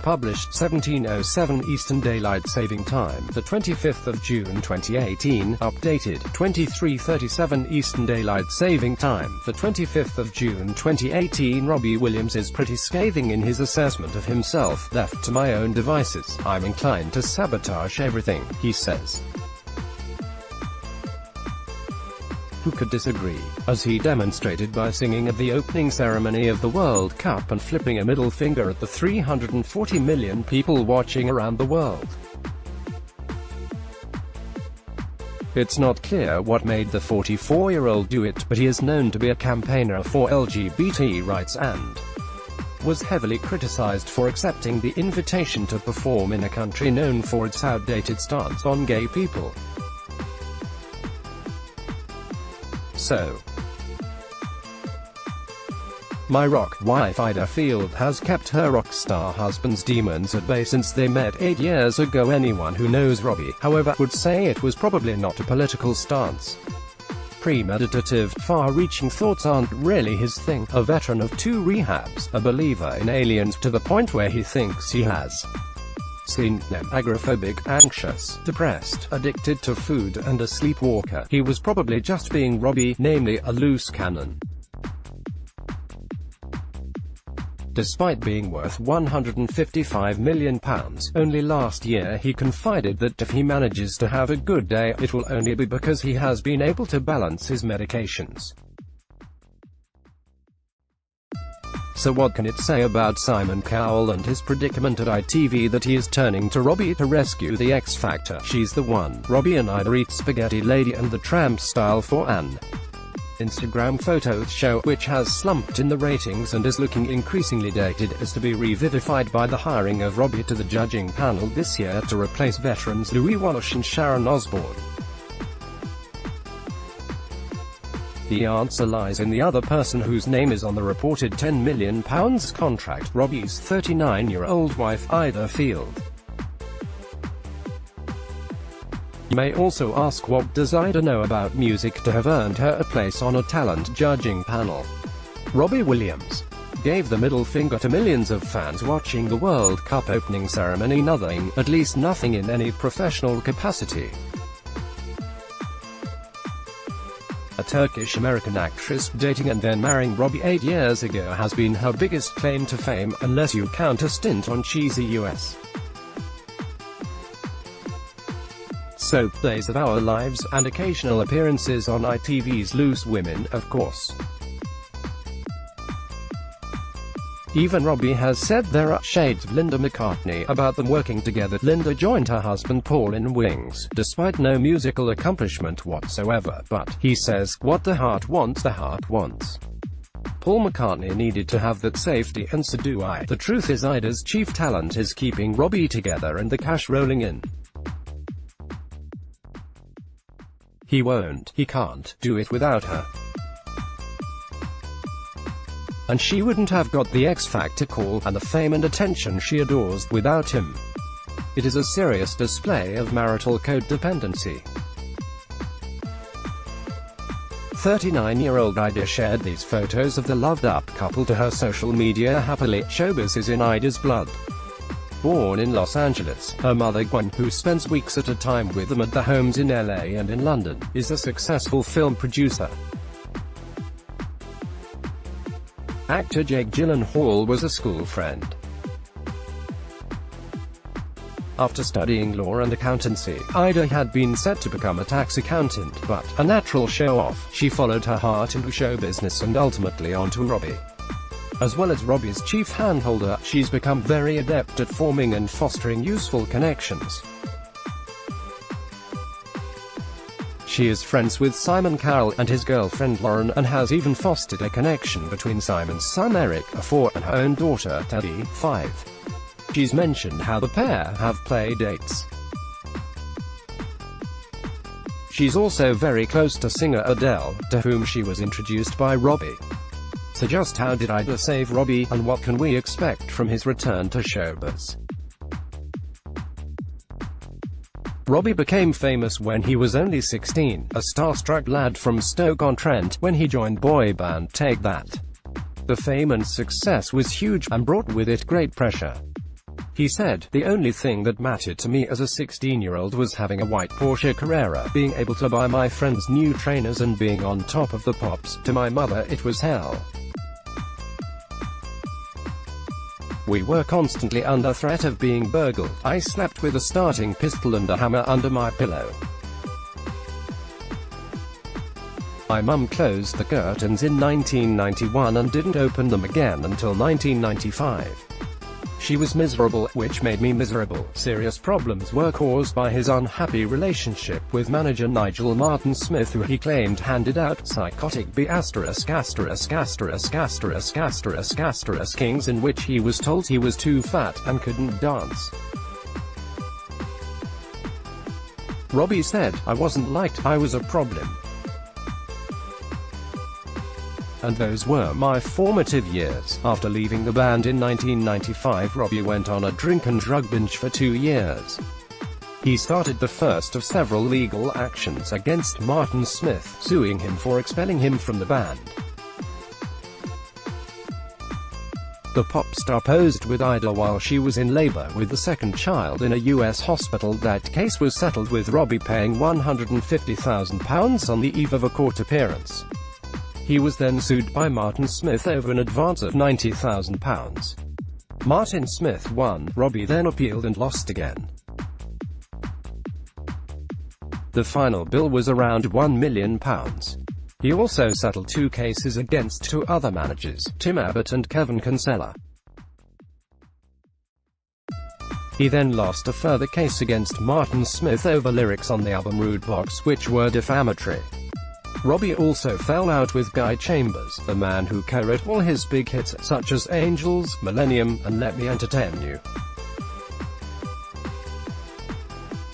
published 17:07 Eastern Daylight Saving Time, the 25th of June 2018, updated 23:37 Eastern Daylight Saving Time, the 25th of June 2018. Robbie Williams is pretty scathing in his assessment of himself. "Left to my own devices, I'm inclined to sabotage everything," he says. Who could disagree? As he demonstrated by singing at the opening ceremony of the World Cup and flipping a middle finger at the 340 million people watching around the world. It's not clear what made the 44-year-old do it, but he is known to be a campaigner for LGBT rights and was heavily criticized for accepting the invitation to perform in a country known for its outdated stance on gay people. So, my rock wife Ida Field has kept her rock star husband's demons at bay since they met 8 years ago. Anyone who knows Robbie, however, would say it was probably not a political stance. Premeditative, far-reaching thoughts aren't really his thing. A veteran of 2 rehabs, a believer in aliens to the point where he thinks he has seen them, agoraphobic, anxious, depressed, addicted to food, and a sleepwalker. He was probably just being Robbie, namely, a loose cannon. Despite being worth £155 million, only last year he confided that if he manages to have a good day, it will only be because he has been able to balance his medications. So what can it say about Simon Cowell and his predicament at ITV that he is turning to Robbie to rescue the X Factor? She's the one. Robbie and Ida eat spaghetti Lady and the Tramp style for an Instagram photo show, which has slumped in the ratings and is looking increasingly dated, is to be revivified by the hiring of Robbie to the judging panel this year to replace veterans Louis Walsh and Sharon Osbourne. The answer lies in the other person whose name is on the reported £10 million contract, Robbie's 39-year-old wife, Ida Field. You may also ask, what does Ida know about music to have earned her a place on a talent judging panel? Robbie Williams gave the middle finger to millions of fans watching the World Cup opening ceremony. Nothing, at least nothing in any professional capacity. A Turkish-American actress, dating and then marrying Robbie 8 years ago, has been her biggest claim to fame, unless you count a stint on cheesy US soap Days of Our Lives, and occasional appearances on ITV's Loose Women, of course. Even Robbie has said there are shades of Linda McCartney about them working together. Linda joined her husband Paul in Wings, despite no musical accomplishment whatsoever, but, he says, what the heart wants, the heart wants. Paul McCartney needed to have that safety, and so do I. The truth is, Ida's chief talent is keeping Robbie together and the cash rolling in. He won't, he can't, do it without her. And she wouldn't have got the X Factor call, and the fame and attention she adores, without him. It is a serious display of marital codependency. 39-year-old Ida shared these photos of the loved-up couple to her social media happily. Showbiz is in Ida's blood. Born in Los Angeles, her mother Gwen, who spends weeks at a time with them at their homes in LA and in London, is a successful film producer. Actor Jake Gyllenhaal was a school friend. After studying law and accountancy, Ida had been set to become a tax accountant, but, a natural show-off, she followed her heart into show business and ultimately onto Robbie. As well as Robbie's chief handholder, she's become very adept at forming and fostering useful connections. She is friends with Simon Cowell and his girlfriend Lauren, and has even fostered a connection between Simon's son Eric, 4, and her own daughter, Teddy, 5. She's mentioned how the pair have play dates. She's also very close to singer Adele, to whom she was introduced by Robbie. So just how did Ida save Robbie, and what can we expect from his return to showbiz? Robbie became famous when he was only 16, a starstruck lad from Stoke-on-Trent, when he joined boy band Take That. The fame and success was huge, and brought with it great pressure. He said, "The only thing that mattered to me as a 16-year-old was having a white Porsche Carrera, being able to buy my friends new trainers and being on top of the pops. To my mother it was hell. We were constantly under threat of being burgled. I slept with a starting pistol and a hammer under my pillow. My mum closed the curtains in 1991 and didn't open them again until 1995. She was miserable, which made me miserable. Serious problems were caused by his unhappy relationship with manager Nigel Martin Smith, who he claimed handed out psychotic kings in which he was told he was too fat and couldn't dance." Robbie said, "I wasn't liked, I was a problem. And those were my formative years." After leaving the band in 1995, Robbie went on a drink and drug binge for 2 years. He started the first of several legal actions against Martin Smith, suing him for expelling him from the band. The pop star posed with Ida while she was in labor with the second child in a U.S. hospital. That case was settled, with Robbie paying £150,000 on the eve of a court appearance. He was then sued by Martin Smith over an advance of £90,000. Martin Smith won. Robbie then appealed and lost again. The final bill was around £1 million. He also settled 2 cases against 2 other managers, Tim Abbott and Kevin Kinsella. He then lost a further case against Martin Smith over lyrics on the album Rude Box, which were defamatory. Robbie also fell out with Guy Chambers, the man who co-wrote all his big hits, such as Angels, Millennium, and Let Me Entertain You.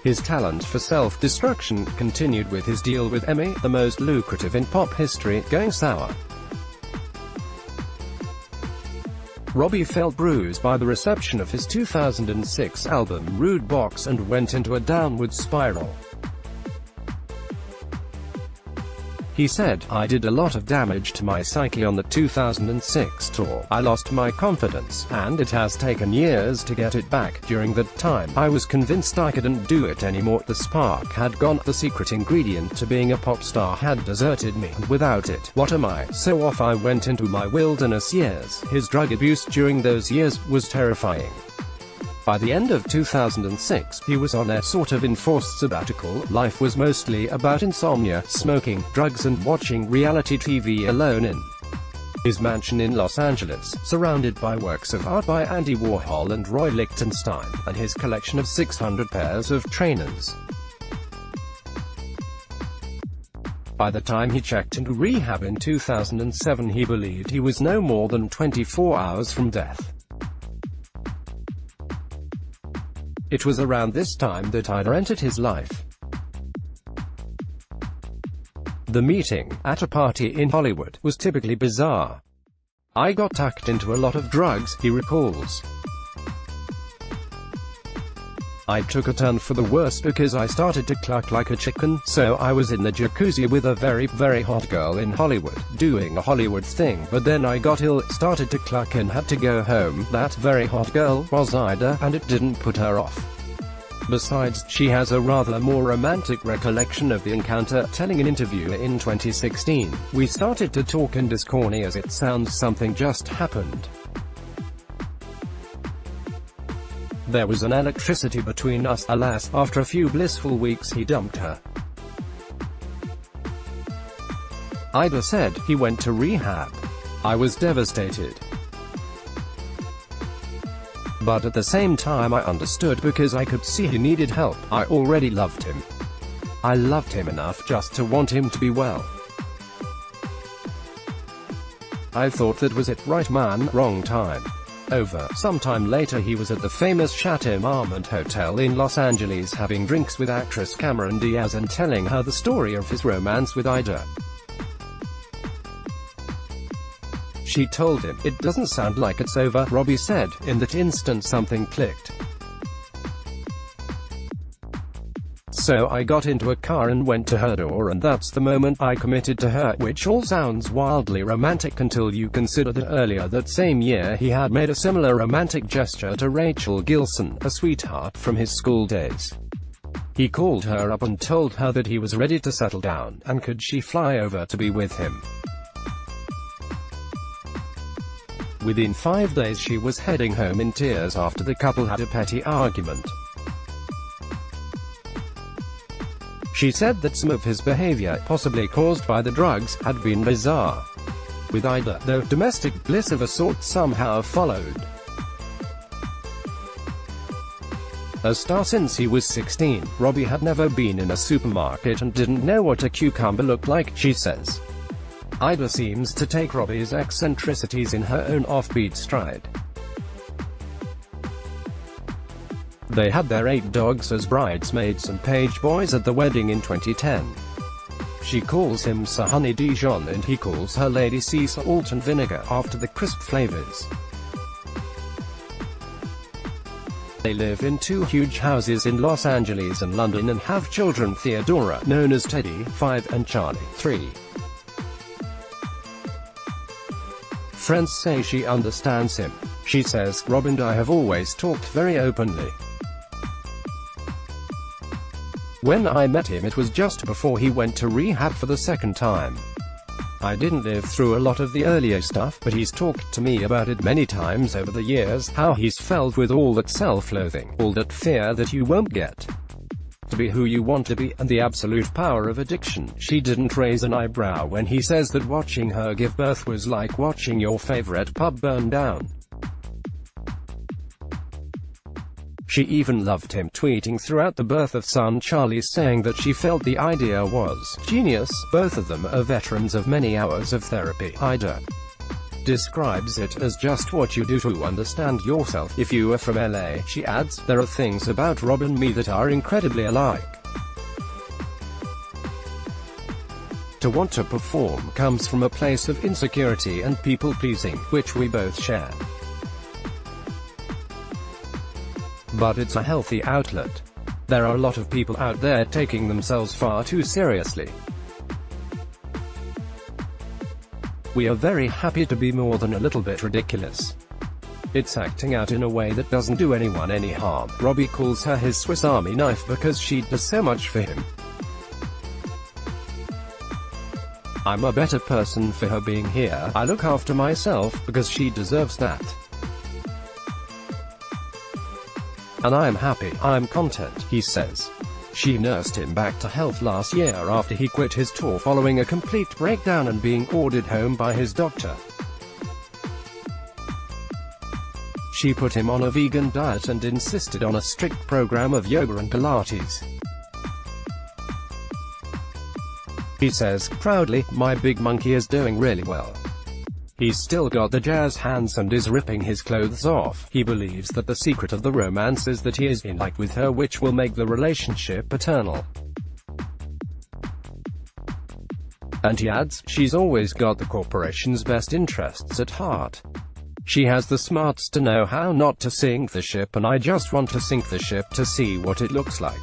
His talent for self-destruction continued, with his deal with EMI, the most lucrative in pop history, going sour. Robbie felt bruised by the reception of his 2006 album Rude Box and went into a downward spiral. He said, "I did a lot of damage to my psyche on the 2006 tour. I lost my confidence, and it has taken years to get it back. During that time, I was convinced I couldn't do it anymore. The spark had gone. The secret ingredient to being a pop star had deserted me, and without it, what am I? So off I went into my wilderness years." His drug abuse during those years was terrifying. By the end of 2006, he was on a sort of enforced sabbatical. Life was mostly about insomnia, smoking, drugs and watching reality TV alone in his mansion in Los Angeles, surrounded by works of art by Andy Warhol and Roy Lichtenstein, and his collection of 600 pairs of trainers. By the time he checked into rehab in 2007, he believed he was no more than 24 hours from death. It was around this time that Ida entered his life. The meeting, at a party in Hollywood, was typically bizarre. "I got tucked into a lot of drugs," he recalls. "I took a turn for the worse because I started to cluck like a chicken. So I was in the jacuzzi with a very, very hot girl in Hollywood, doing a Hollywood thing, but then I got ill, started to cluck and had to go home. That very hot girl was Ida, and it didn't put her off." Besides, she has a rather more romantic recollection of the encounter, telling an interview in 2016, "We started to talk, and as corny as it sounds, something just happened. There was an electricity between us. Alas, after a few blissful weeks he dumped her." Ida said, "He went to rehab. I was devastated. But at the same time I understood, because I could see he needed help. I already loved him. I loved him enough just to want him to be well. I thought that was it. Right man, wrong time." Over. Sometime later he was at the famous Chateau Marmont Hotel in Los Angeles having drinks with actress Cameron Diaz and telling her the story of his romance with Ida. She told him, "It doesn't sound like it's over," Robbie said. "In that instant something clicked. So I got into a car and went to her door, and that's the moment I committed to her, which all sounds wildly romantic until you consider that earlier that same year he had made a similar romantic gesture to Rachel Gilson, a sweetheart from his school days. He called her up and told her that he was ready to settle down, and could she fly over to be with him. Within 5 days she was heading home in tears after the couple had a petty argument. She said that some of his behavior, possibly caused by the drugs, had been bizarre. With Ida, though, domestic bliss of a sort somehow followed. A star since he was 16, Robbie had never been in a supermarket and didn't know what a cucumber looked like, she says. Ida seems to take Robbie's eccentricities in her own offbeat stride. They had their 8 dogs as bridesmaids and page boys at the wedding in 2010. She calls him Sir Honey Dijon and he calls her Lady Sea Salt and Vinegar, after the crisp flavors. They live in 2 huge houses in Los Angeles and London and have children: Theodora, known as Teddy, 5, and Charlie, 3. Friends say she understands him. She says, "Rob and I have always talked very openly. When I met him it was just before he went to rehab for the 2nd time. I didn't live through a lot of the earlier stuff, but he's talked to me about it many times over the years, how he's felt with all that self-loathing, all that fear that you won't get to be who you want to be, and the absolute power of addiction." She didn't raise an eyebrow when he says that watching her give birth was like watching your favorite pub burn down. She even loved him tweeting throughout the birth of son Charlie, saying that she felt the idea was genius. Both of them are veterans of many hours of therapy. Ida describes it as just what you do to understand yourself. "If you are from LA," she adds, "there are things about Rob and me that are incredibly alike. To want to perform comes from a place of insecurity and people-pleasing, which we both share. But it's a healthy outlet. There are a lot of people out there taking themselves far too seriously. We are very happy to be more than a little bit ridiculous. It's acting out in a way that doesn't do anyone any harm." Robbie calls her his Swiss Army knife because she does so much for him. "I'm a better person for her being here. I look after myself, because she deserves that. And I'm happy, I'm content," he says. She nursed him back to health last year after he quit his tour following a complete breakdown and being ordered home by his doctor. She put him on a vegan diet and insisted on a strict program of yoga and Pilates. He says, proudly, "My big monkey is doing really well. He's still got the jazz hands and is ripping his clothes off." He believes that the secret of the romance is that he is in like with her, which will make the relationship eternal. And he adds, "She's always got the corporation's best interests at heart. She has the smarts to know how not to sink the ship, and I just want to sink the ship to see what it looks like."